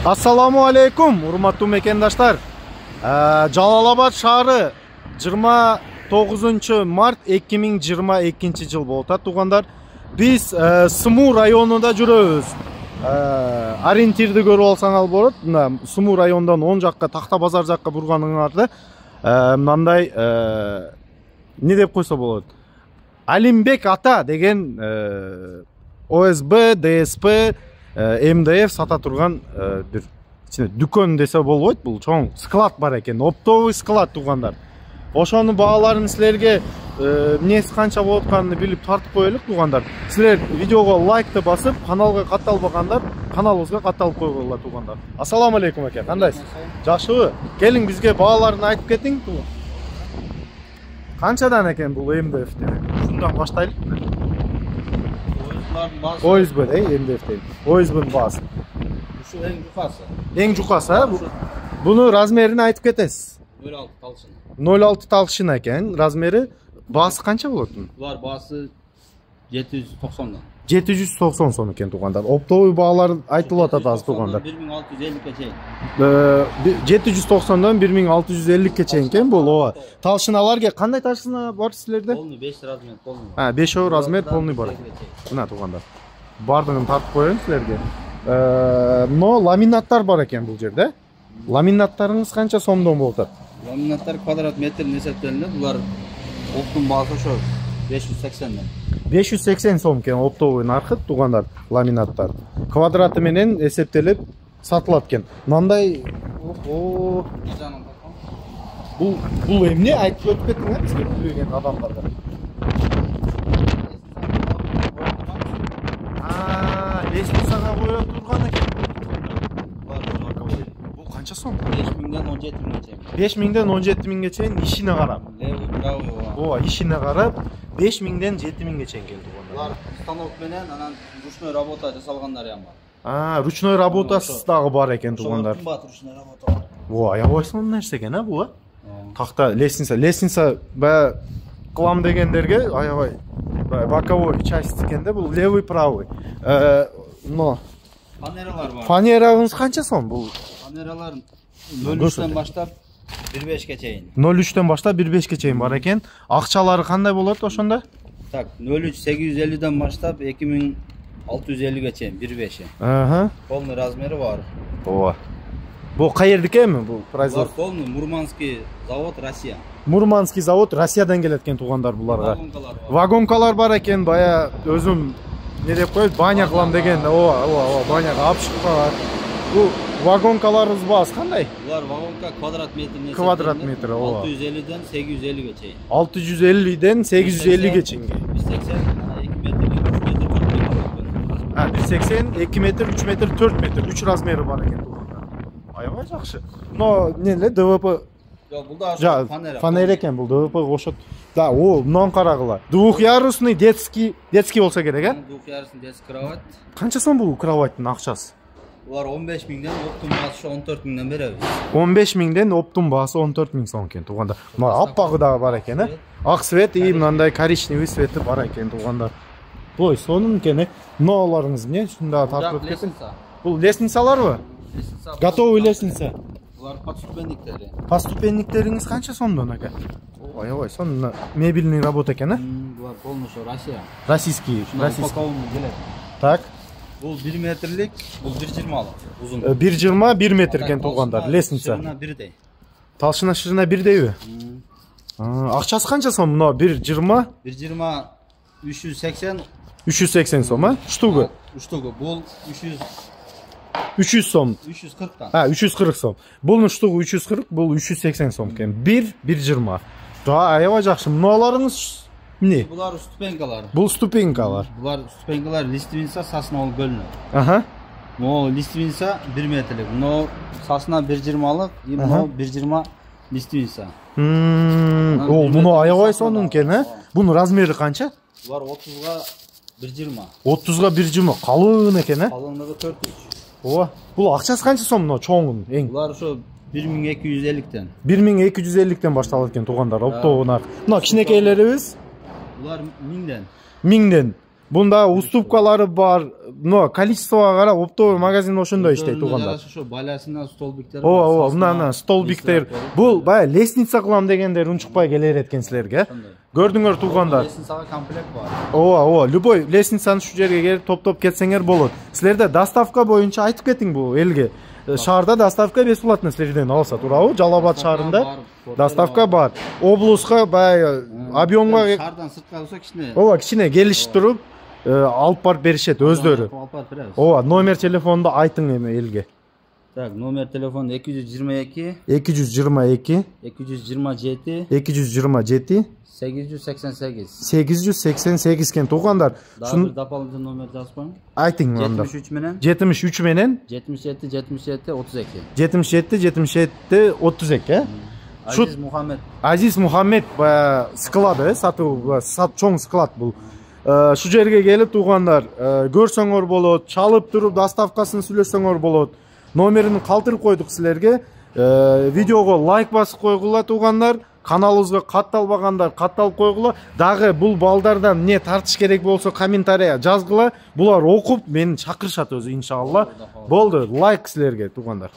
Assalamu alaikum, урматтуу мекендаштар. Жалал-Абад шаары 29 март 2022 жыл болуп атат, туугандар. Биз Сымуу районунда жүрөбүз. Ориентирди көрүп алсаңар болот. Сымуу районунан оң жакка, Такта базар жакка бурганыңарды мындай не деп койсо болот. Алимбек ата деген ОСБ, ДСП, МДФ сата турган бир дүкөн десе болбойт. Бул чоң склад бар экен, оптовый склад, туугандар. Ошонун бааларын силерге эмнеси канча болуп атканын билип тартып коелук, туугандар. Силер видеого лайкты басып, каналга катталбагандар каналыбызга катталып койгула, туугандар. Ассаламу алейкум аке, кандайсыз? Жакшыбы? Келиң бизге бааларын айтып кетиң. Канчадан экен бул МДФ деген? Ушундан баштайлыкпы? ОСБ, МДФ дейм. ОСБ'нын баасы. Ушу эң жукасы. Эң жукасы, буну размерин айтып кетесиз. 06 талшын. 06 талшын экен, размери. Баасы канча болот? Булар баасы 790 сом экен, туугандар. Оптовый баалар айтылып атат азыр, туугандар. 1650 чейин. 790дан 1650 чейин экен бул. Ооба. Талшыналарга кандай талшына бар силерде? Полный 5 размер, полный. 5 размер полный бар. Мына, туугандар. Бардыгын тартып коеюн силерге. Но ламинаттар бар экен бул жерде. Ламинаттарыңыз канча сомдон болуп атат? Ламинаттар квадрат метрин эсептелинет. Булар оптун баасы ошо 580ден. 580 сом экен оптовый наркы, туугандар, ламинаттар. Квадраты менен эсептелип сатылат экен. Мындай бул эмне айтып өтүп кеттиң, бизге билбеген адамдарга. Лестницага коюп турган экен. Бул канча сом? 5000ден 17000 чейин. 5000ден 17000 чейин ишине карап. Левый, правый. Ооба, ишине карап 5000ден 7000 чейин келди, туугандар. Булар станок менен анан ручной работа жасалгандар бар. Ручной работасы дагы бар экен, туугандар. Кымбат ручной работа. Во, аябай сонун нерсе экен, бул. Такта лестница баягы кылам дегендерге аябай боковой часть экен да, бул левый, правый. Но Фанералар бар. Фанераңыз канча сом бул? Фанералар 03ден баштап 15ке чейин. 03ден баштап 15ке чейин бар экен. Акчалары кандай болот ошондо? Так, 03 850ден баштап 2650ге чейин 15. Полный размери бар. Ооба. Бул каердикеми бул производство? Полный Мурманский завод, Россия. Мурманский завод Россиядан келет экен, туугандар, буларга. Вагонкалар бар экен, бая өзүм не деп коет, баня кылам деген. Ооба, баняга алып чыккан. Бул вагонкаларыбыз баасы кандай? Булар вагонка квадрат метринен. Квадрат метр, ооба. 650ден 850ге чейин. 650ден 850ге чейин. 180, 2 метр, 3 метр, 4 метр. 180, 2 метр, 3 метр, 4 метр, 3 размери бар экен, туугандар. Аябай жакшы. Но неле ДВП Жок, бул да фанера. Фанера экен, бул ДВП кошот. Да, мындан карагыла. Двухъярусный детский болсо керек, Двухъярусный детский кровать. Канча сом бул кроваттын акчасы? Булар 15000ден, оптун баасы 14000ден беребиз. 15000ден, оптун баасы 14000 сом экен, туугандар. Мына аппагы да бар экен, ак свет и мындай коричневый свети бар экен, туугандар. Ой, сонун экен, Нооларыңыз эмне? Ушунда тартып кетин. Бул лестницаларбы? Готовый лестница. Булар подступенниктери. Подступенниктериңиз канча сомдон экен? Аябай сонун мебельный работа экен, Булар полностью Россия. Российский. Келет. Так. Бул 1 метрлик, бул 120лык узун. 120 1 метр экен, туугандар, лестница. Ширина бирдей. Талшына ширина бирдейби? Акчасы канча сом? Мына 120 380 сом, штугу. Штугу. Бул 300 сом. 340. 340 сом. Бул штугу 340, бул 380 сом экен. 120. Да, аябай жакшы. Мыналарыңыз эмне? Булар ступенькалар. Бул ступенькалар. Булар ступенькалар лиственница сасына ол бөлүнөт. Мо лиственница 1 метрлик, но сасына 120лык, и мо 120 лиственница. Муну аябай сонун экен, Бунун размери канча? Булар 30га 120. 30га 120, калың экен, Калыңдыгы 400. Ооба. Бул акчасы канча сом мына чоңун эң? Булар ошо 1250ден. 1250ден башталат экен, туугандар, оптовунар. Мына кичинекейлерибиз? Булар 1000ден. 1000ден. Бунда уступкалары бар, но количествого карап оптовый магазин ошондой иштейт туугандар. Ошо баласынан столбиктер. Ооба, мындан столбиктер. Бул баягы лестница кылам дегендер унчукпай келе берет экен силерге. Көрдүңөр туугандар. Лестницага комплект бар. Ооба, любой лестницаны шу жерге келип топтоп кетсеңер болот. Силерде доставка боюнча айтып кетиң бул элге. Шаарда доставка бесплатно силерден алса турабы? Жалал Абад шаарында доставка бар. Облуска баягы объемга шаардан сыртка болсо кичине. Ооба, кичине келишип туруп алып барып беришет өздөрү. Ооба, номер телефонду айтың эми элге. Так, номер телефон 222 222 227 227 888. 888 кен туугандар. Шун дополнительный номер жазып коюң. Айтың анда. 73 менен 73 менен 77 77 32. 77 77 32, Азиз Мухаммед. Азиз Мухаммед склады, сатуу чоң склад бул. Шу жерге келип туугандар, көрсөңөр болот, чалып туруп доставкасын сүйлөсөңөр болот. Номерин калтырып койдук силерге. Видеого лайк басып койгула туугандар. Каналыбызга катталбагандар катталып койгула. Дагы бул балдардан эмне тартыш керек болсо комментария жазгыла. Булар окуп мени чакырышат өзү иншалла. Болду, лайк силерге туугандар.